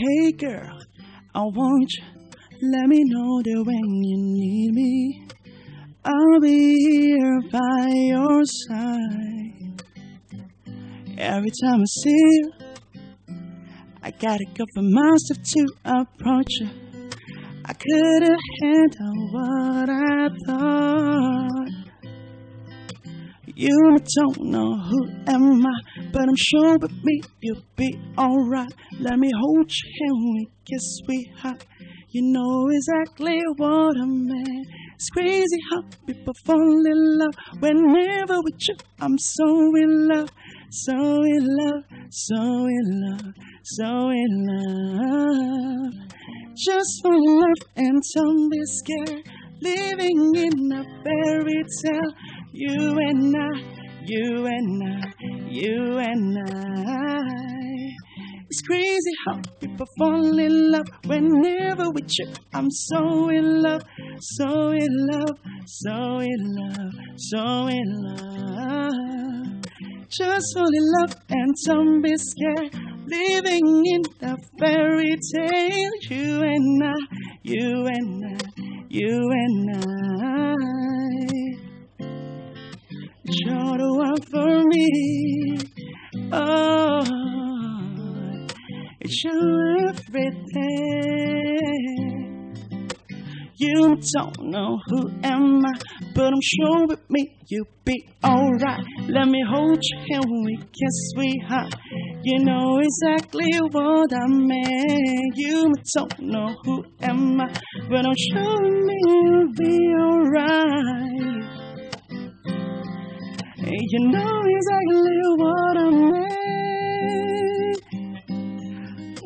Hey girl, I want you. Let me know that when you need me, I'll be here by your side. Every time I see you, I gotta go for myself to approach you. I couldn't handle what I thought. You don't know who am I, but I'm sure with me you'll be alright. Let me hold your hand, we kiss, sweetheart. You know exactly what I meant. It's crazy how people fall in love. Whenever with you, I'm so in love, so in love, so in love, so in love. Just fall in love and don't be scared. Living in a fairy tale. You and I, you and I, you and I. It's crazy how people fall in love. Whenever with you, I'm so in love, so in love, so in love, so in love. Just fall in love and don't be scared. Living in a fairy tale. You and I, you and I, you and I. You're the one for me. Oh, it's your everything. You don't know who am I, but I'm sure with me you'll be alright. Let me hold your hand, we kiss, sweetheart. You know exactly what I meant. You don't know who am I, but I'm sure with me you'll be alright. You know exactly what I meant.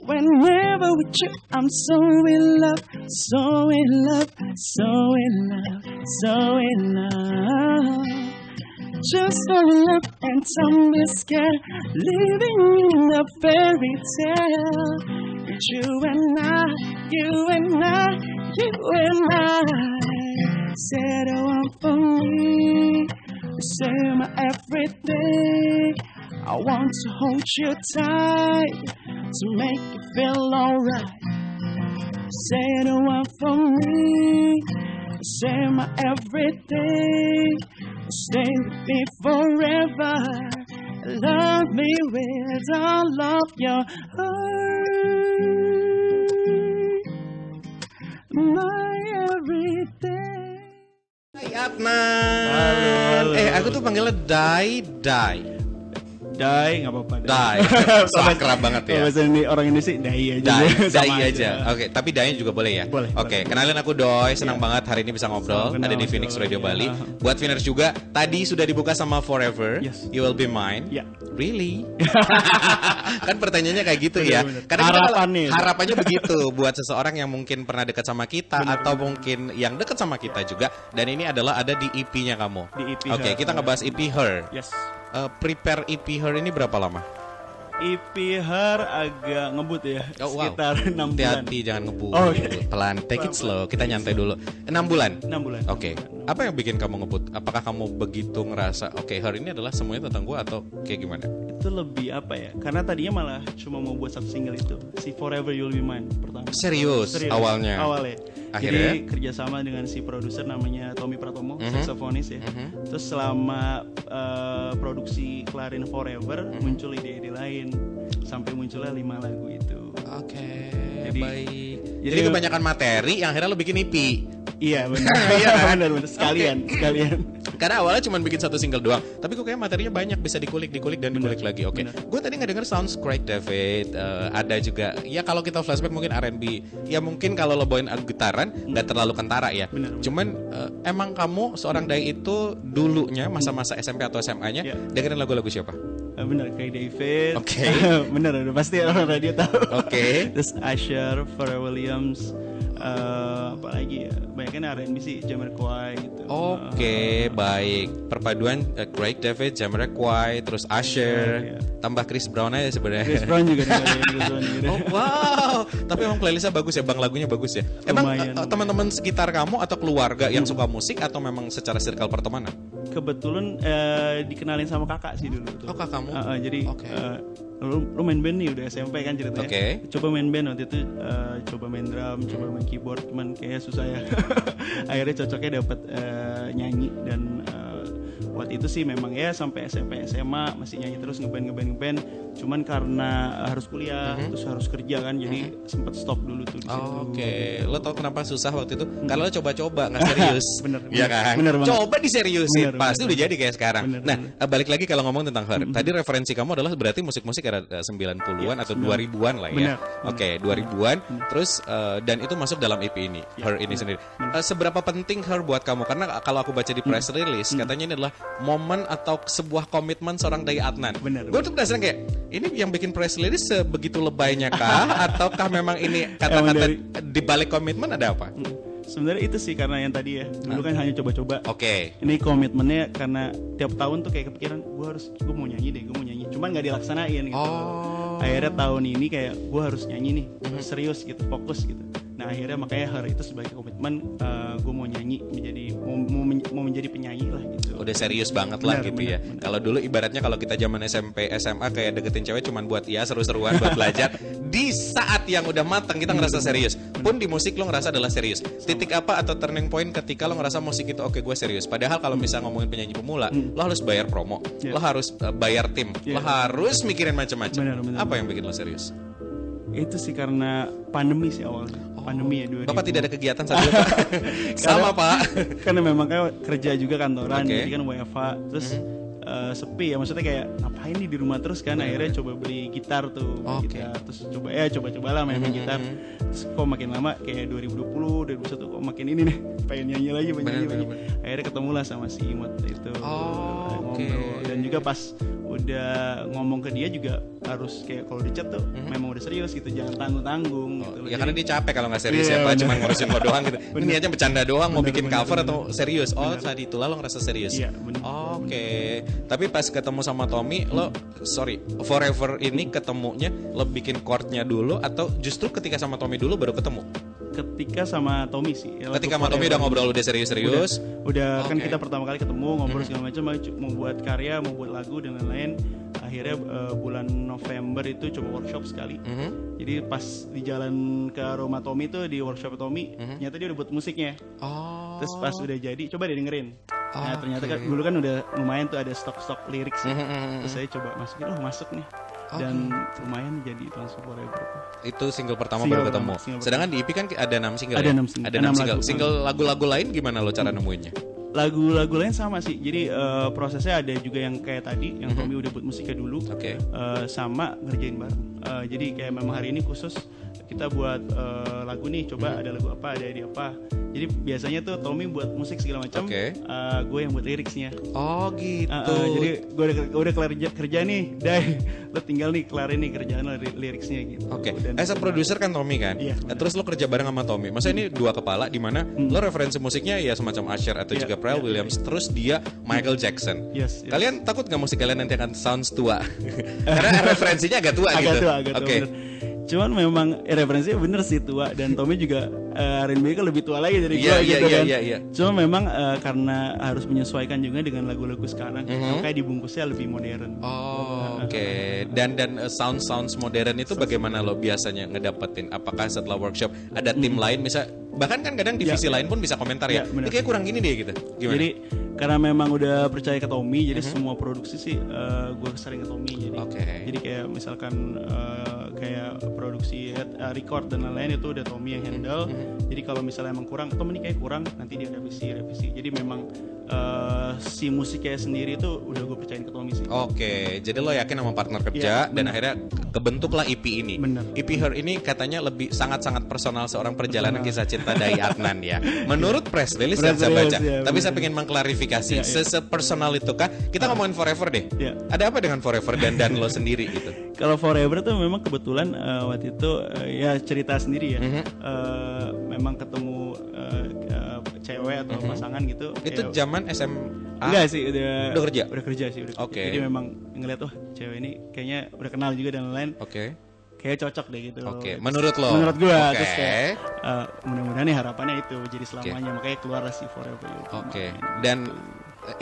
Whenever with you, I'm so in love, so in love, so in love, so in love. Just fall in love and don't be scared. Living in a fairy tale. It's you and I, you and I, you and I. Say the one for me. Say my everything. I want to hold you tight to make you feel alright. Say the one for me. Say my everything. Stay with me forever. Love me with all of your heart. My everything. Hai Adnan. Aku tuh panggilnya Dai. Dai, nggak apa-apa. Dai. Akrab banget ya. Bahasa ini orang Indonesia Dai aja. Dai aja. Oke, tapi Dai juga boleh ya? Boleh. Oke, kenalin aku Doi. Senang banget hari ini bisa ngobrol. Ada di Phoenix Radio Bali. Buat Phoenix juga, tadi sudah dibuka sama Forever. Yes. You will be mine. Ya. Really? Kan pertanyaannya kayak gitu ya. Karena harapannya begitu buat seseorang yang mungkin pernah dekat sama kita atau mungkin yang dekat sama kita juga. Dan ini adalah ada di EP-nya kamu. Di EP. Oke, kita ngebahas EP Her. Yes. Prepare EP Her ini berapa lama? EP Her agak ngebut ya, sekitar 6 bulan. Hati-hati jangan ngebut. Pelan, take it slow. Kita nyantai dulu. 6 bulan. 6 bulan. Oke. Apa yang bikin kamu ngebut? Apakah kamu begitu ngerasa oke, Her ini adalah semuanya tentang gue atau kayak gimana? Itu lebih apa ya? Karena tadinya malah cuma mau buat satu single itu, si Forever You'll Be Mine pertama. Serius. Awalnya. Akhirnya? Jadi kerjasama dengan si produser namanya Tommy Pratomo, saksofonis ya. Terus selama produksi kelarin Forever muncul ide-ide lain sampai munculnya 5 lagu itu. Oke, baik. Jadi kebanyakan materi yang akhirnya lo bikin EP. Iya benar. Iya benar sekalian. Karena awalnya cuma bikin satu single doang, tapi kok kayak materinya banyak, bisa dikulik dan dikulik lagi. Oke. Gue tadi nggak denger Sounds Craig David, ada juga. Ya kalau kita flashback mungkin R&B. Ya mungkin kalau lo bawain gitaran nggak terlalu kentara ya. Bener. Cuman emang kamu seorang Dai itu dulunya masa-masa SMP atau SMA-nya dengerin lagu-lagu siapa? Bener, kayak David. Oke. Bener, pasti orang radio tahu. Oke. Terus Usher, Pharrell Williams, apa lagi ya? Banyak kan R&B sih, Jamiroquai gitu. Oke, baik. Perpaduan Craig David, Jamiroquai, terus Usher, tambah Chris Brown aja sebenarnya. Chris Brown juga dengerin. Oh wow. Tapi emang playlistnya bagus ya, bang, lagunya bagus ya. Emang teman-teman sekitar kamu atau keluarga yang suka musik atau memang secara circle pertemanan? Kebetulan dikenalin sama kakak sih dulu tuh. Oh kakakmu? Jadi lu main band nih udah SMP kan ceritanya. Oke. Coba main band waktu itu, coba main drum, coba main keyboard, cuman kayaknya susah ya. Akhirnya cocoknya dapat nyanyi dan waktu itu sih memang ya sampai SMP SMA masih nyanyi terus ngeband. Cuman karena harus kuliah terus harus kerja kan, jadi sempat stop dulu tuh di situ. Oke. Lo tau kenapa susah waktu itu? Karena lo coba-coba nggak serius. Bener. Iya kan? Bener banget. Coba diseriusin, Bener, pasti udah jadi kayak sekarang. Bener. Balik lagi kalau ngomong tentang Her. Tadi referensi kamu adalah berarti musik-musik era 90-an atau 2000-an lah ya. Bener. Oke, 2000-an. Terus dan itu masuk dalam EP ini, Her ini sendiri. Seberapa penting Her buat kamu? Karena kalau aku baca di press release, katanya ini adalah momen atau sebuah komitmen seorang Dai Adnan. Bener. Gue tuh penasaran kayak, ini yang bikin press release sebegitu lebaynya kah? Ataukah memang ini kata-kata di balik komitmen ada apa? Sebenarnya itu sih karena yang tadi ya, dulu kan hanya coba-coba. Oke. Ini komitmennya karena tiap tahun tuh kayak kepikiran gue mau nyanyi, cuman nggak dilaksanain gitu. Akhirnya tahun ini kayak gue harus nyanyi nih, serius gitu, fokus gitu. Nah akhirnya makanya hari itu sebagai komitmen, gue mau nyanyi mau menjadi penyanyi lah gitu. Udah serius banget lah gitu ya. Kalau dulu ibaratnya kalau kita zaman SMP SMA kayak deketin cewek cuman buat ya seru-seruan buat belajar. Di saat yang udah matang kita ngerasa serius. Pun di musik lo ngerasa adalah serius. Titik apa atau turning point ketika lo ngerasa musik itu oke gue serius. Padahal kalau misalnya ngomongin penyanyi pemula, lo harus bayar promo, lo harus bayar tim, lo harus mikirin macam-macam. Apa yang bikin lo serius? Itu sih karena pandemi sih awalnya. Pandemi ya 2000. Bapak tidak ada kegiatan saat itu, Pak? Sama, Pak. Karena memang kan kerja juga kantoran, jadi kan WFH, terus sepi ya, maksudnya kayak ngapain nih di rumah terus kan. Akhirnya coba beli gitar tuh, gitar, terus coba-cobalah main gitar. Terus kok makin lama kayak 2020, 2021 kok makin ini nih, pengen nyanyi lagi. Akhirnya ketemulah sama si Imot itu, ngobrol. Dan juga pas udah ngomong ke dia juga harus kayak kalau di chat tuh memang udah serius gitu, jangan tanggung-tanggung gitu. Ya karena dia capek kalau nggak serius ya, Pak, cuma ngurusin lo doang gitu. Ini aja bercanda doang, mau bikin cover atau serius. Saat itu lo ngerasa serius. Iya, Oke. Tapi pas ketemu sama Tommy, lo Forever ini ketemunya lo bikin chordnya dulu atau justru ketika sama Tommy dulu baru ketemu? Ketika sama Tommy sih. Ketika sama Tommy udah ngobrol udah serius-serius. Udah kan kita pertama kali ketemu ngobrol segala macam, mau buat karya, mau buat lagu dan lain-lain. Akhirnya bulan November itu coba workshop sekali. Jadi pas di jalan ke rumah Tommy tuh, di workshop Tommy, ternyata dia udah buat musiknya. Terus pas udah jadi, coba deh dengerin. Nah ternyata kan dulu kan udah lumayan tuh ada stok lirik sih. Terus saya coba masukin, masuk nih. Dan lumayan jadi langsung Forever. Itu single pertama baru ketemu. Sedangkan di EP kan ada 6 single. Ada ya? 6 single. Ada 6 single. Single lagu-lagu lain gimana lo cara nemuinnya? Lagu-lagu lain sama sih. Jadi prosesnya ada juga yang kayak tadi, yang Tommy udah buat musiknya dulu. Sama ngerjain bareng. Jadi kayak memang hari ini khusus kita buat lagu nih, coba ada lagu apa, ada ide apa. Jadi biasanya tuh Tommy buat musik segala macam, gue yang buat liriksnya. Oh gitu. Jadi gue udah kelar kerja nih, Dai, lo tinggal nih kelarin nih kerjaan liriksnya gitu. As a producer kan Tommy kan. Terus lo kerja bareng sama Tommy. Maksudnya ini dua kepala di mana lo referensi musiknya ya semacam Usher atau juga Pharrell Williams. Terus dia Michael Jackson. Kalian takut nggak musik kalian nanti akan sounds tua? Karena referensinya agak tua gitu. Agak tua. Cuman memang referensinya bener sih tua, dan Tommy juga R&B kan lebih tua lagi dari gue gitu kan. Cuma memang karena harus menyesuaikan juga dengan lagu-lagu sekarang, makanya dibungkusnya lebih modern. Dan sounds modern itu bagaimana lo biasanya ngedapetin? Apakah setelah workshop ada tim lain, misal bahkan kan kadang divisi lain pun bisa komentar ya, ini kayak kurang gini deh gitu. Gimana? Jadi karena memang udah percaya ke Tommy, jadi semua produksi sih gue sering ke Tommy. Jadi kayak misalkan kayak produksi record dan lain-lain itu udah Tommy yang handle. Jadi kalau misalnya emang kurang, Tommy ini kayak kurang, nanti dia revisi. Jadi memang si musiknya sendiri itu udah gue percayain ke Tommy sih. Jadi lo yakin sama partner kerja dan akhirnya kebentuklah EP ini. EP Her ini katanya lebih sangat-sangat personal, seorang perjalanan kisah cinta Dai Adnan ya. Menurut press release yang saya baca. Tapi saya pengen mengklarifikasi, sepersonal itu kah? Kita ngomongin Forever deh. Ada apa dengan Forever dan lo sendiri gitu? Kalau Forever tuh memang kebetulan waktu itu ya cerita sendiri ya. Memang ketemu cewek atau pasangan gitu. Itu zaman SMA? Enggak sih, udah kerja. Udah kerja sih, Jadi memang ngeliat cewek ini kayaknya udah kenal juga dan lain-lain. Kayak cocok deh gitu. Menurut lo? Menurut gue. Terus kayak mudah-mudahan nih harapannya itu jadi selamanya. Makanya keluar si Forever. Dan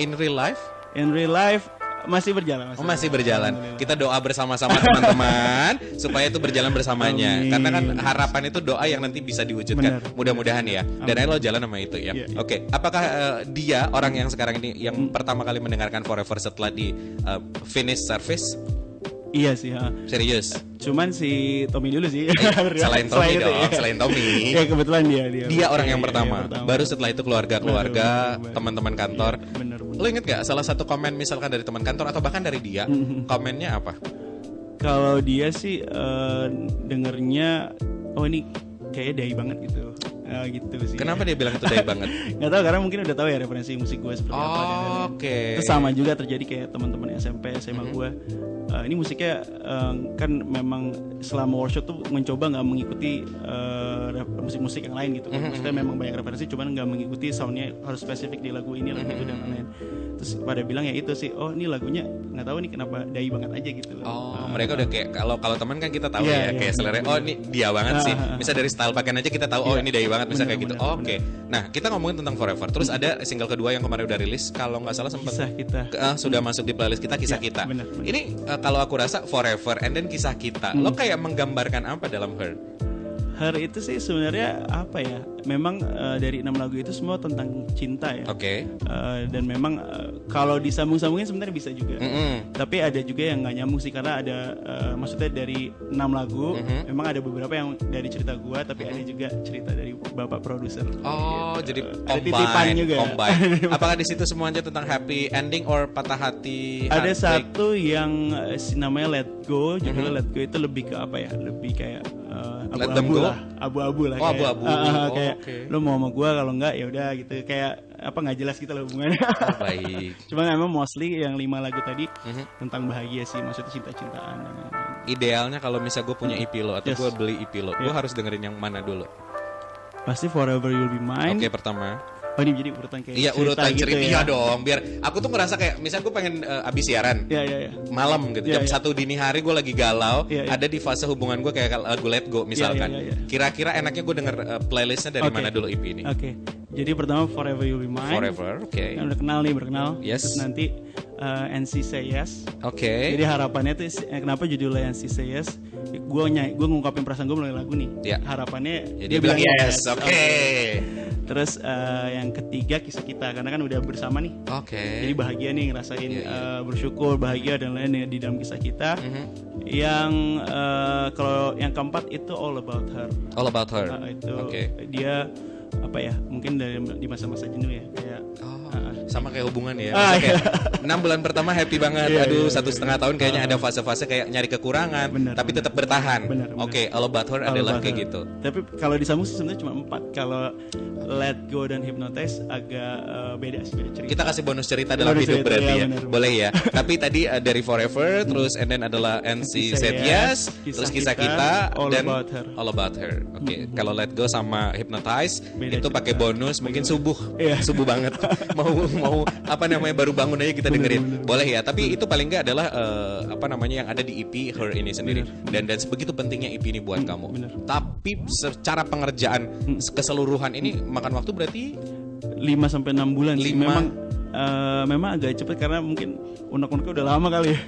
in real life? In real life Masih berjalan. Masih berjalan. Kita doa bersama-sama teman-teman supaya itu berjalan bersamanya. Amin. Karena kan harapan itu doa yang nanti bisa diwujudkan. Benar. Mudah-mudahan ya. Dan akhirnya lo jalan sama itu ya. Iya. Oke. Apakah dia orang yang sekarang ini yang pertama kali mendengarkan Forever setelah di finish service? Iya sih. Serius? Cuman si Tommy dulu sih. Selain Tommy itu, dong. ya. Selain Tommy. Ya kebetulan dia Orang yang pertama. Baru setelah itu keluarga, teman-teman kantor. Iya, bener. Lo inget gak salah satu komen misalkan dari teman kantor atau bahkan dari dia, komennya apa? Kalau dia sih dengernya, oh ini kayaknya dai banget gitu. Gitu sih. Kenapa dia bilang itu dai banget? Gak tahu, karena mungkin udah tahu ya referensi musik gue seperti apa. Oke. Itu sama juga terjadi kayak teman-teman SMP, SMA gue. Ini musiknya kan memang selama workshop tuh mencoba nggak mengikuti musik-musik yang lain gitu. Maksudnya memang banyak referensi, cuman nggak mengikuti soundnya harus spesifik di lagu ini, lagu itu dan lain-lain. Terus pada bilang ya itu sih, oh ini lagunya nggak tahu nih kenapa dai banget aja gitu. Mereka udah kayak kalau teman kan kita tahu kayak selera. Oh ini dia banget sih. Misal dari style pakaian aja kita tahu. Oh ini dai banget. Misal kayak gitu. Oke. Nah kita ngomongin tentang Forever. Terus ada single kedua yang kemarin udah rilis. Kalau nggak salah sempat Kisah Kita. Sudah masuk di playlist kita, Kisah Kita. Bener. Ini kalau aku rasa Forever and then Kisah Kita. Lo kayak menggambarkan apa dalam Her? Her itu sih sebenarnya apa ya? Memang dari 6 lagu itu semua tentang cinta ya. Oke. Dan memang kalau disambung-sambungin sebenarnya bisa juga. Tapi ada juga yang nggak nyambung sih, karena ada maksudnya dari 6 lagu memang ada beberapa yang dari cerita gua, tapi ada juga cerita dari bapak produser. Oh, gitu. jadi ada titipan juga. Combine. Apakah di situ semuanya tentang happy ending or patah hati? Ada satu yang namanya Let Go, judulnya Let Go, itu lebih ke apa ya? Lebih kayak abu-abu lah, abu-abu lah. Oh, abu-abu. Kayak lo mau sama gue, kalau enggak ya udah gitu, kayak apa nggak jelas gitu loh hubungannya. Baik. Cuma memang mostly yang 5 lagu tadi tentang bahagia sih, maksudnya cinta-cintaan. Idealnya kalau misal gue punya EP lo atau gue beli EP lo, gue harus dengerin yang mana dulu? Pasti Forever You'll Be Mine. Oke, pertama. Oh ini jadi urutan kayak iya, urutan cerita gitu ya dong. Biar aku tuh ngerasa kayak misal gue pengen abis siaran malam gitu, jam 1 dini hari gue lagi galau, ada di fase hubungan gue kayak lagu Let Go misalkan. Kira-kira enaknya gue denger playlistnya dari mana dulu EP ini? Oke. Jadi pertama Forever You'll Be Mine. Forever, oke. Yang udah kenal nih, berkenal. Yes. Terus nanti NC Say Yes. Oke. Jadi harapannya tuh kenapa judulnya NC Say Yes? Gue ngungkapin perasaan gue melalui lagu nih. Harapannya dia bilang yes. Oke. Terus yang ketiga Kisah Kita, karena kan udah bersama nih. Oke. Jadi bahagia nih, ngerasain bersyukur, bahagia dan lain-lain di dalam kisah kita. Yang kalau yang keempat itu All About Her. All About Her. Itu dia apa ya? Mungkin di masa-masa jenuh ya, kayak sama kayak hubungan ya. Kayak 6 bulan pertama happy banget. Aduh, 1,5 tahun kayaknya ada fase-fase kayak nyari kekurangan, tapi tetap bertahan. Oke, All About Her adalah kayak gitu. Tapi kalau disambung sih sebenarnya cuma 4. Kalau Let Go dan Hypnotize agak beda sih, beda cerita. Kita kasih bonus cerita dalam hidup berarti ya. Boleh ya. Tapi tadi dari Forever, terus and then adalah NC Said Yes, terus Kisah Kita, dan All About Her. Oke, kalau Let Go sama Hypnotize itu pakai bonus, mungkin subuh banget. mau apa namanya baru bangun aja kita dengerin. Boleh ya. Tapi itu paling enggak adalah apa namanya yang ada di EP Her ini sendiri. Dan begitu pentingnya EP ini buat kamu. Tapi secara pengerjaan keseluruhan ini makan waktu berarti 5-6 bulan sih. Memang agak cepet karena mungkin unek-uneknya udah lama kali ya.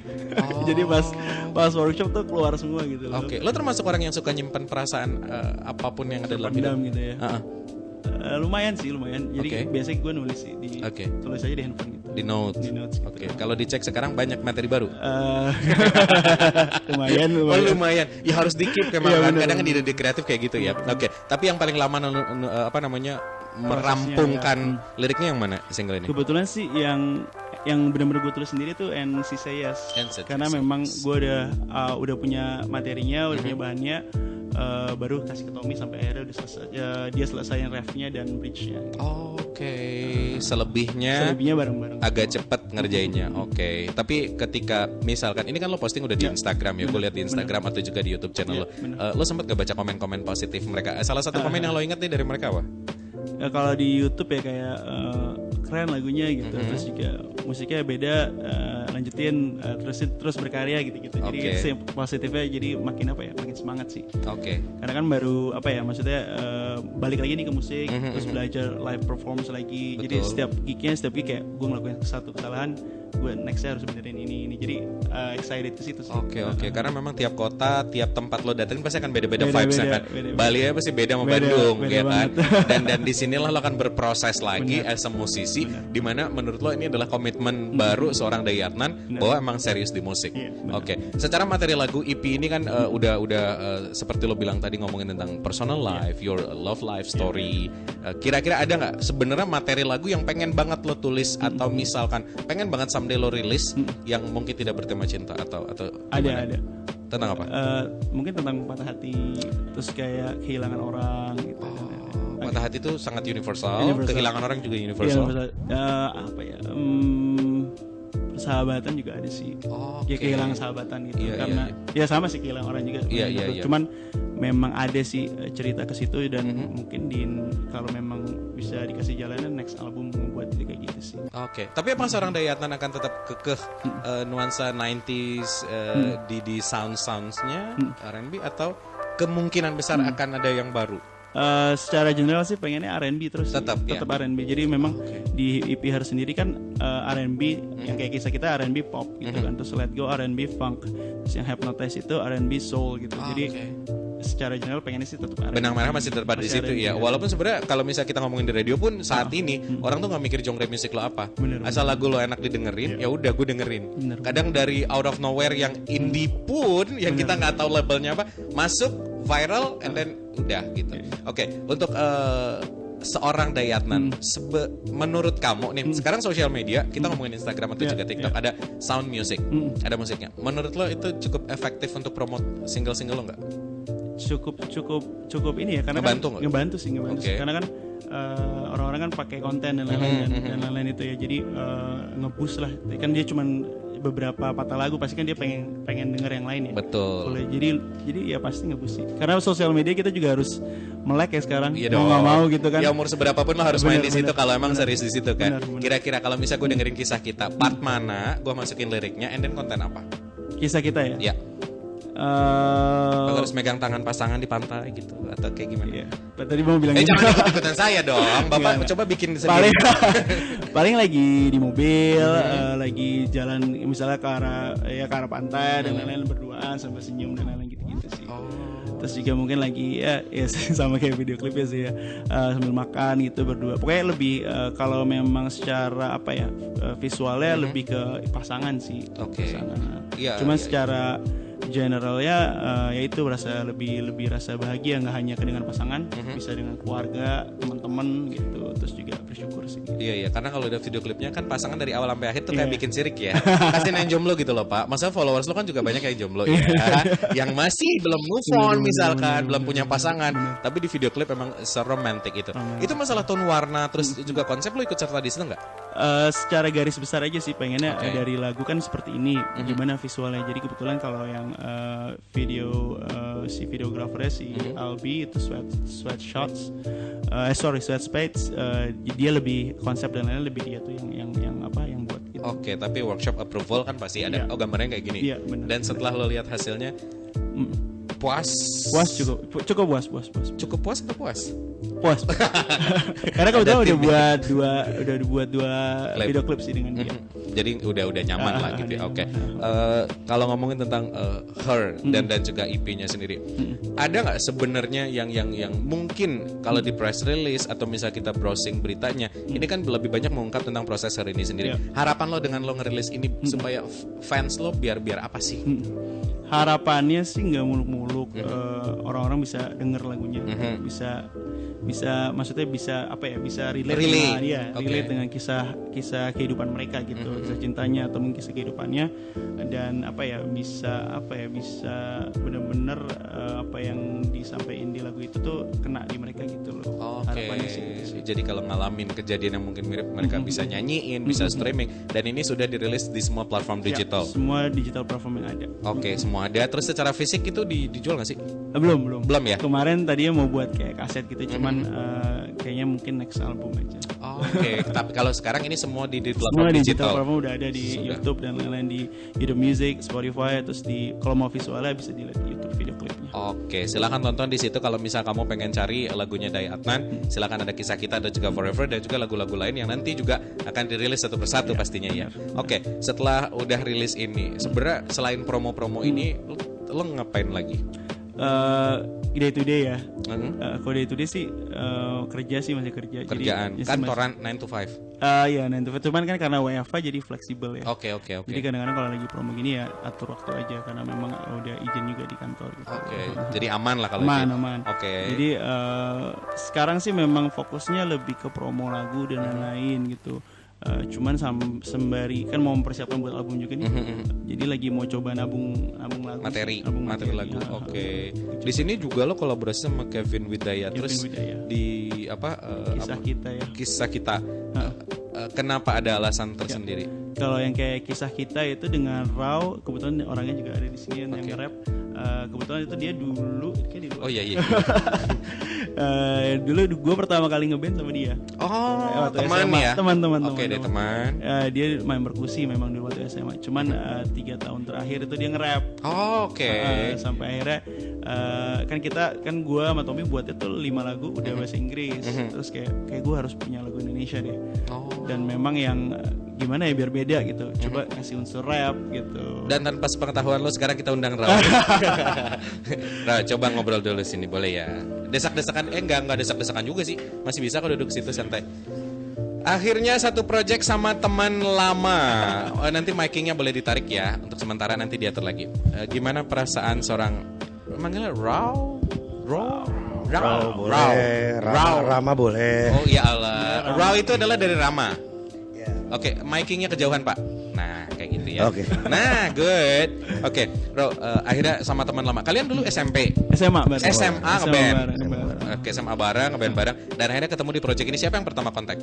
Jadi pas workshop tuh keluar semua gitu loh. Oke. Lo termasuk orang yang suka nyimpen perasaan apapun yang ada dalam hidup gitu ya. Lumayan. Jadi biasanya gue nulis sih tulis aja di handphone gitu. Di notes gitu. Oke. Kalau dicek sekarang banyak materi baru. Lumayan. Lumayan. Ya harus di-keep kan. Kadang kan ide kreatif kayak gitu ya. Oke. Tapi yang paling lama apa namanya merampungkan liriknya yang mana single ini? Kebetulan sih yang benar-benar gue tulis sendiri tuh NC Say Yes. Karena memang gue udah punya materinya, udah punya bahannya. Baru kasih ke Tommy sampai akhirnya udah selesai, dia selesaiin refnya dan bridge-nya gitu. Selebihnya bareng-bareng agak cepet ngerjainnya. Tapi ketika misalkan ini kan lo posting udah di Instagram ya, gue lihat di Instagram atau juga di YouTube channel lo. Lo sempat gak baca komen-komen positif mereka? Salah satu komen yang lo ingat nih dari mereka apa? Kalau di YouTube ya kayak keren lagunya gitu, terus juga musiknya beda, lanjutin terus berkarya gitu-gitu. Jadi positifnya jadi makin makin semangat sih. Karena kan baru maksudnya balik lagi nih ke musik, terus belajar live performance lagi. Jadi setiap gig kayak gue ngelakuin satu kesalahan, gue nextnya harus benerin ini. Jadi excited ke situ sih. Oke. Karena memang tiap kota, tiap tempat lo datengin pasti akan beda-beda vibes-nya kan. Bali ya pasti beda sama Bandung, ya kan. Dan disinilah lo akan berproses lagi as a musisi, dimana menurut lo ini adalah komitmen baru seorang Dayatnan bahwa emang serius di musik. Secara materi lagu EP ini kan udah seperti lo bilang tadi ngomongin tentang personal life, your love life story. Kira-kira ada nggak sebenarnya materi lagu yang pengen banget lo tulis atau misalkan pengen banget someday lo rilis yang mungkin tidak bertema cinta atau ada. Tentang apa? Mungkin tentang patah hati, terus kayak kehilangan orang gitu. Patah hati itu sangat universal. Kehilangan orang juga universal. Persahabatan juga ada sih. Ya kehilangan sahabatan gitu. Karena ya sama sih kehilangan orang juga. Cuman memang ada sih cerita ke situ dan mungkin kalau memang bisa dikasih jalanan next album membuat kayak gitu sih. Tapi apa seorang Dayatnan akan tetap kekeh nuansa 90s di sounds-nya R&B atau kemungkinan besar akan ada yang baru? Secara general sih pengennya R&B terus tetap R&B. Jadi memang di EP Her sendiri kan R&B yang kayak kisah kita R&B pop gitu kan. Terus Let Go R&B funk. Terus yang Hypnotize itu R&B soul gitu. Jadi secara general pengennya sih tetap R&B. Benang merah masih tetap di situ ya. Walaupun sebenarnya kalau misalnya kita ngomongin di radio pun saat ini orang tuh nggak mikir genre musik lo apa. Asal lagu lo enak didengerin, ya udah gue dengerin. Kadang dari out of nowhere yang indie pun yang kita nggak tahu labelnya apa masuk viral and then udah gitu. Untuk seorang Dayatnan, menurut kamu nih, sekarang sosial media kita ngomongin Instagram atau juga TikTok ada sound music, ada musiknya. Menurut lo itu cukup efektif untuk promote single-single lo nggak? Cukup ini ya karena ngebantu sih. Karena kan orang-orang kan pakai konten dan lain-lain itu ya. Jadi nge-boost lah. Kan dia cuman beberapa patah lagu pasti kan dia pengen denger yang lain ya. Betul. Jadi ya pasti nge-boost sih. Karena sosial media kita juga harus melek ya sekarang. Iya mau nggak mau gitu kan. Ya umur seberapa pun lo harus main di situ kalau emang serius di situ kan. Kira-kira kalau misalnya gue dengerin kisah kita, part mana gue masukin liriknya and then konten apa? Kisah kita ya? Iya. Harus megang tangan pasangan di pantai gitu atau kayak gimana? Iya. Tadi mau bilang jangan ikut-ikutan saya dong. Bapak coba bikin sendiri. Paling lagi di mobil, lagi jalan misalnya ke arah pantai dan lain-lain berduaan sambil senyum dan lain-lain gitu sih. Terus juga mungkin lagi ya sama kayak video klipnya sih ya, sambil makan gitu berdua. Pokoknya lebih kalau memang secara visualnya lebih ke pasangan sih. Pasangan. Cuman secara generalnya yaitu lebih rasa bahagia, nggak hanya dengan pasangan, bisa dengan keluarga, teman-teman gitu. Terus juga bersyukur sih. Iya karena kalau udah video klipnya kan pasangan dari awal sampai akhir tuh kayak bikin sirik ya. Kasihin yang jomblo gitu loh Pak. Masa followers lo kan juga banyak yang jomblo ya. Yang masih belum move on misalkan, belum punya pasangan. Tapi di video klip emang seromantik itu. Itu masalah tone warna terus juga konsep lo ikut serta di situ nggak? Secara garis besar aja sih pengennya dari lagu kan seperti ini. Gimana visualnya? Jadi kebetulan kalau yang si videografernya si Albi itu sweatspades, dia lebih konsep dan lain-lain lebih dia tuh yang buat gitu. Tapi workshop approval kan pasti ada gambarnya kayak gini. Dan setelah lo lihat hasilnya puas cukup puas. Cukup puas atau puas? Puas. Karena kebetulan udah buat dua video klip sih dengan dia. Jadi udah nyaman lah gitu. Kalau ngomongin tentang Her dan juga EP-nya sendiri, ada nggak sebenarnya yang mungkin kalau di press release atau misal kita browsing beritanya, ini kan lebih banyak mengungkap tentang proses Her ini sendiri. Harapan lo dengan lo ngerilis ini supaya fans lo biar apa sih? Harapannya sih nggak muluk-muluk, orang-orang bisa denger lagunya, bisa maksudnya bisa relate dengan kisah kehidupan mereka gitu, kisah cintanya atau mungkin kisah kehidupannya, dan bisa benar-benar apa yang disampaikan di lagu itu tuh kena di mereka gitu loh. Harapannya sih. Jadi kalau ngalamin kejadian yang mungkin mirip mereka bisa nyanyiin, bisa streaming, dan ini sudah dirilis di semua platform digital. Semua digital platform yang ada. Semua ada. Terus secara fisik itu dijual nggak sih? Belum ya. Kemarin tadinya mau buat kayak kaset gitu, cuman kayaknya mungkin next album aja. Oke, tapi kalau sekarang ini semua di Semua platform digital digital. platform udah ada di YouTube dan lain-lain, di YouTube Music, Spotify, terus kalau mau visualnya bisa dilihat di YouTube video klipnya. Oke, silakan tonton di situ kalau misal kamu pengen cari lagunya Dai Adnan. Silakan, ada Kisah Kita, ada juga Forever, dan juga lagu-lagu lain yang nanti juga akan dirilis satu persatu pastinya ya. Oke, setelah udah rilis ini, sebenarnya selain promo-promo ini, lo ngapain lagi? Day to day ya. Kalau day to day sih kerja sih, masih kerja. Kerjaan, Jadi, kantoran 9 to 5. Iya 9 to 5, cuman kan karena WFH jadi fleksibel ya. Oke. Jadi kadang-kadang kalau lagi promo gini ya atur waktu aja, karena memang udah izin juga di kantor gitu. Oke, jadi aman lah kalau aman. Oke. Jadi sekarang sih memang fokusnya lebih ke promo lagu dan lain-lain gitu. Cuman sembari kan mau mempersiapkan buat album juga nih. Jadi lagi mau coba nabung lagu, materi lagu. Ya. Oke. Di sini juga lo kolaborasi sama Kevin Widaya. Terus di Kisah Kita ya. Kisah Kita. Kenapa, ada alasan tersendiri? Kalau yang kayak Kisah Kita itu dengan Rao, kebetulan orangnya juga ada di sini yang nge-rap. Kebetulan itu dia dulu kayak di luar. Oh iya. Dulu gue pertama kali ngeband sama dia. Oh, teman SMA. Ya. Teman. Oke, dia teman. Dia main perkusi memang dulu waktu SMA. Cuman 3 tahun terakhir itu dia nge-rap. Oh, oke. Sampai akhirnya kan gue sama Tommy buat itu 5 lagu udah bahasa Inggris. Terus kayak gue harus punya lagu Indonesia deh. Dan memang yang gimana ya biar beda gitu. Coba kasih unsur rap gitu. Dan tanpa sepengetahuan lo sekarang kita undang Rao. Rao, coba ngobrol dulu sini, boleh ya? Desak-desakan, enggak desak-desakan juga sih. Masih bisa kok duduk situ santai. Akhirnya satu project sama teman lama. Nanti micingnya boleh ditarik ya. Untuk sementara nanti diatur lagi. Gimana perasaan seorang, manggilnya Rao? Boleh. Rama boleh. Oh ya Allah. Rao itu adalah dari Rama. Oke, micingnya kejauhan Pak. Nah, kayak gitu ya. Oke. Nah, good. Oke, Bro, akhirnya sama teman lama. Kalian dulu SMP? SMA bareng. SMA ngeband. bareng. Oke, SMA bareng, ngeband bareng. Dan akhirnya ketemu di project ini. Siapa yang pertama kontak?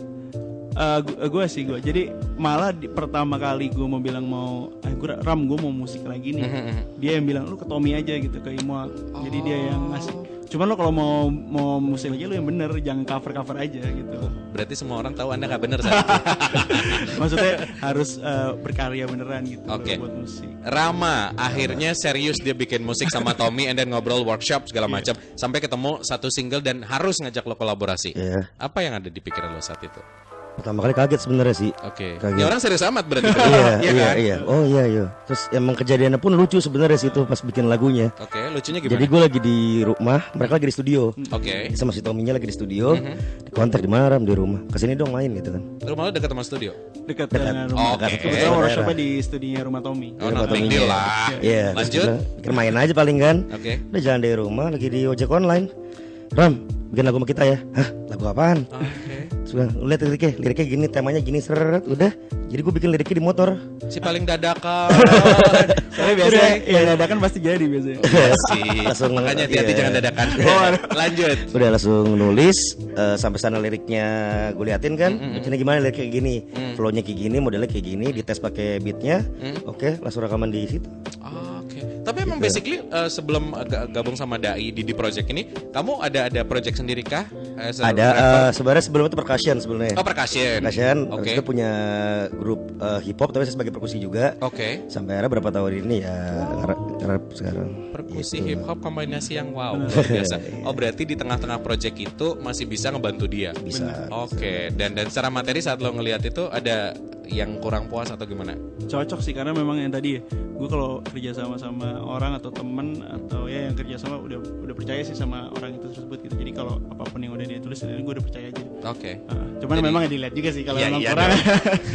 Gue. Jadi malah pertama kali gue mau bilang gue mau musik lagi nih. Dia yang bilang lu ke Tommy aja gitu, ke Imo. Jadi dia yang ngasih. Cuman lo kalau mau musik lagi lo yang bener, jangan cover aja gitu. Berarti semua orang tahu Anda nggak bener saat itu. Maksudnya harus berkarya beneran gitu. Oke. Buat musik. Rama akhirnya serius dia bikin musik sama Tommy, and then ngobrol, workshop segala macam, sampai ketemu satu single dan harus ngajak lo kolaborasi. Apa yang ada di pikiran lo saat itu? Pertama kali kaget sebenarnya sih. Oke. Kaget. Ya orang serius amat berarti. Iya. Oh iya. Terus emang kejadiannya pun lucu sebenarnya sih itu pas bikin lagunya. Oke, lucunya gimana? Jadi gue lagi di rumah, mereka lagi di studio. Oke. Sama si Tominya lagi di studio. Dikontak di mana, Ram, di rumah. Kesini dong main gitu kan. Rumah lo dekat sama studio? Dekat dengan rumah. Oke. Kebetulan workshopnya di studionya rumah Tommy. Oh, not big deal lah. Iya. Lanjut. Kita main aja paling kan. Oke. Udah jalan dari rumah, lagi di ojek online. Ram, bikin lagu sama kita ya. Hah, lagu apaan? Oke. Sudah, lihat liriknya gini, temanya gini, seret, udah. Jadi gue bikin liriknya di motor. Si paling dadakan. Soalnya biasanya yang dadakan pasti jadi biasanya. Langsung, Makanya hati-hati iya. jangan dadakan. Lanjut. Udah langsung nulis sampai sana liriknya gue liatin kan. Bikinnya gimana liriknya kayak gini, flownya kayak gini, modelnya kayak gini, dites pakai beatnya. Oke, langsung rekaman di situ. Oke. Tapi emang basically sebelum gabung sama Dai di project ini, kamu ada project sendiri kah? Ada sebenarnya sebelum itu percussion sebenarnya. Oh, percussion. Oke. Kita punya grup hip hop tapi saya sebagai perkusi juga. Oke. Sampai akhirnya berapa tahun ini ya nge-rap sekarang. Perkusi Gitu. hip hop kombinasi yang wow, luar biasa. Oh, berarti di tengah-tengah project itu masih bisa ngebantu dia. Bisa. Oke. Dan secara materi saat lo ngelihat itu ada yang kurang puas atau gimana? Cocok sih, karena memang yang tadi ya, gue kalau kerja sama orang atau temen atau ya yang kerja sama udah percaya sih sama orang itu tersebut gitu. Jadi kalau apapun yang udah dia tulis, gue udah percaya aja. Oke. Cuman memang dilihat juga sih kalau Iya, memang iya kurang.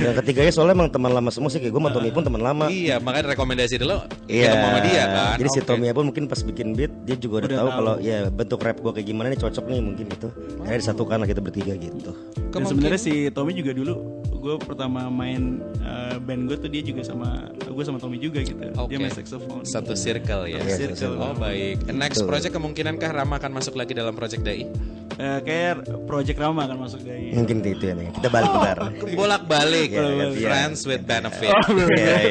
Yang ketiganya soalnya emang teman lama semua sih, kayak gue sama Tommy pun teman lama. Iya, makanya rekomendasi dulu Iya. ketemu sama dia kan. Jadi si Oke. Tommy pun mungkin pas bikin beat dia juga udah tahu kalau ya bentuk rap gue kayak gimana nih cocok nih mungkin gitu. Akhirnya disatukan lah kita bertiga gitu. Dan sebenarnya si Tommy juga dulu gue pertama main band gue tuh dia juga sama Tommy juga gitu. Oke. Dia main saxophone. Satu circle ya. Iya, Circle. Oh baik. Next project kemungkinankah Rama akan masuk lagi dalam project Dai? Kayak Project Rama akan masuk dari. Mungkin itu ya nih. Kita balik bentar. Bolak-balik friends with benefit.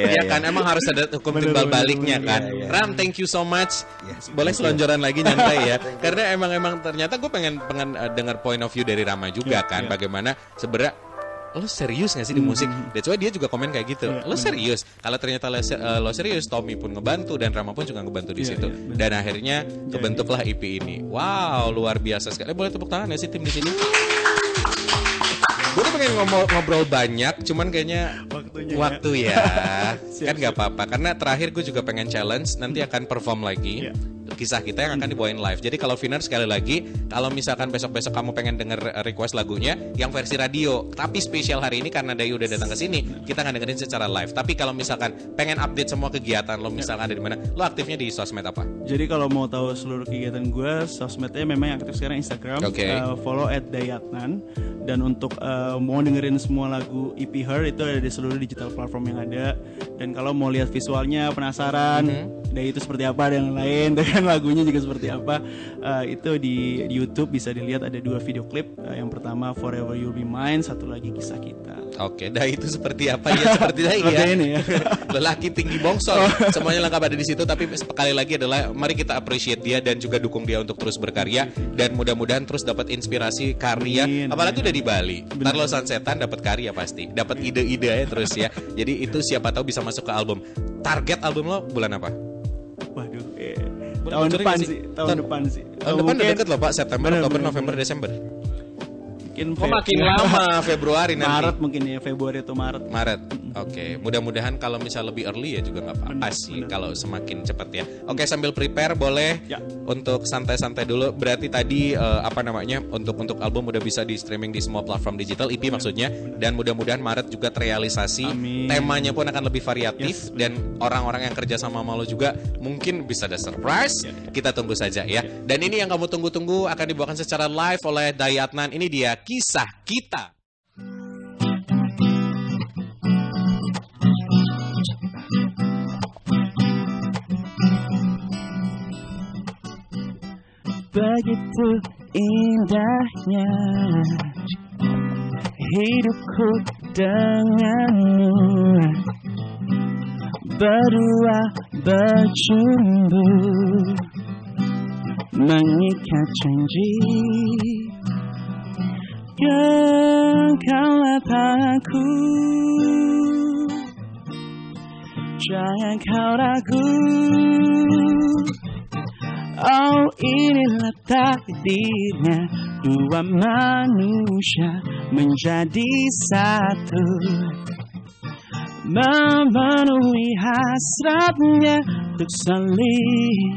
Iya kan emang harus ada hukum timbal baliknya kan. Ram, thank you so much. Boleh selonjoran lagi nyantai ya. Karena emang ternyata gue pengen dengar point of view dari Rama juga kan. Bagaimana sebenarnya lo serius gak sih di musik? That's why dia juga komen kayak gitu. Lo serius? Kalau ternyata lo serius, Tommy pun ngebantu dan Rama pun juga ngebantu di situ. Dan akhirnya kebentuklah EP ini. Wow, luar biasa sekali. Boleh tepuk tangan ya sih tim di sini? Gue tuh pengen ngobrol banyak, cuman kayaknya waktu ya. Kan gak apa-apa. Karena terakhir gue juga pengen challenge. Nanti akan perform lagi. Kisah kita yang akan dibawain live. Jadi kalau Vinner sekali lagi, kalau misalkan besok-besok kamu pengen denger request lagunya yang versi radio, tapi spesial hari ini karena Dayu udah datang ke sini, kita akan dengerin secara live. Tapi kalau misalkan pengen update semua kegiatan lo, misalkan ada di mana, lo aktifnya di sosmed apa? Jadi kalau mau tahu seluruh kegiatan gue, sosmednya memang yang aktif sekarang Instagram. Follow @dayatnan. Dan untuk mau dengerin semua lagu EP Her itu ada di seluruh digital platform yang ada. Dan kalau mau lihat visualnya, penasaran Dayu itu seperti apa dan yang lain, dengan lagunya juga seperti apa, itu di YouTube bisa dilihat ada 2 video klip. Yang pertama Forever You'll Be Mine, satu lagi Kisah Kita. Oke, Dayu itu seperti apa ya? Seperti Dayu ya. Ini ya. Lelaki tinggi bongsor. Semuanya lengkap ada di situ. Tapi sekali lagi adalah mari kita appreciate dia dan juga dukung dia untuk terus berkarya dan mudah-mudahan terus dapat inspirasi karya. Apalagi udah di Bali. Ntar lo sunsetan dapat karya pasti, dapat ide-ide ya terus ya. Jadi itu siapa tahu bisa masuk ke album. Target album lo bulan apa? Waduh, tahun depan sih. Tahun depan udah deket loh Pak, September, Oktober, November, Desember. Mungkin makin lama Februari nanti. Maret mungkin ya, Februari atau Maret. Oke, mudah-mudahan kalau misal lebih early ya juga nggak apa-apa sih kalau semakin cepat ya. Oke, sambil prepare boleh untuk santai-santai dulu. Berarti tadi untuk album udah bisa di streaming di semua platform digital, EP maksudnya. Dan mudah-mudahan Maret juga terrealisasi. Amin. Temanya pun akan lebih variatif dan orang-orang yang kerja sama lo juga mungkin bisa ada surprise. Kita tunggu saja ya. Dan ini yang kamu tunggu-tunggu akan dibawakan secara live oleh Dayatnan. Ini dia Kisah Kita. Begitu indahnya hidupku denganmu, berdua bercumbu mengikat janji. Genggamlah tanganku, jangan kau ragu. Oh, inilah takdirnya, dua manusia menjadi satu, memenuhi hasratnya untuk saling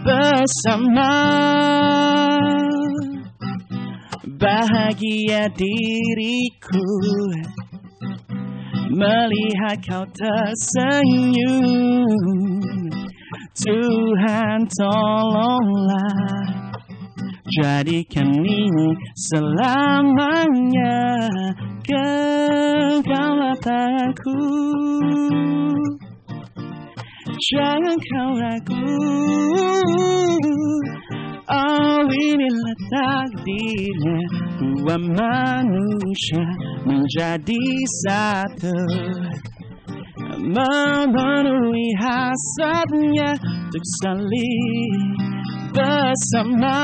bersama. Bahagia diriku melihat kau tersenyum. Tuhan tolonglah jadikan ini selamanya. Genggamlah tanganku, jangan kau ragu. Oh, inilah takdirnya, dua manusia menjadi satu, memenuhi hasratnya untuk saling bersama.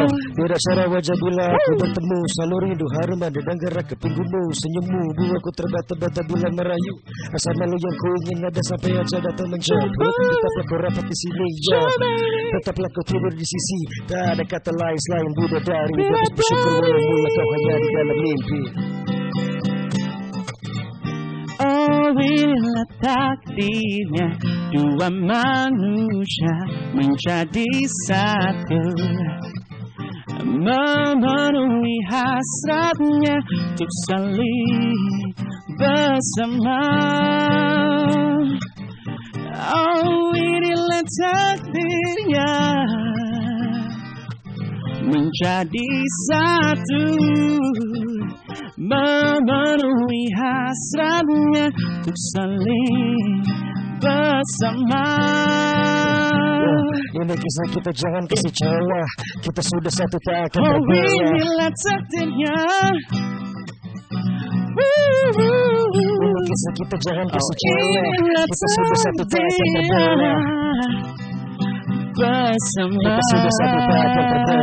Tidak sarah wajah bila aku bertemu, selalu rindu harum ada dan gerak ke pinggungmu. Senyummu buatku terbata-bata bila merayu, rasa malu yang ku ingin ada sampai aja datang menjemput. Tetaplah kau rapat di sini ya, tetaplah kau tidur di sisi. Tak ada kata lain selain bidadari, dapat bersyukur mula kau hanya di dalam mimpi. Oh, inilah takdirnya, dua manusia menjadi satu, memenuhi hasratnya untuk saling bersama. Oh, inilah takdirnya, menjadi satu, memenuhi hasratnya untuk saling bersama. Ini kisah kita, jangan kasih celah. Kita sudah satu, tak akan Oh, berbeda. inilah takdirnya. Ini kisah kita, jangan kasih celah. Kita sudah satu, tak akan berbeda. Bersama Kita sudah satu, tak akan berbeda.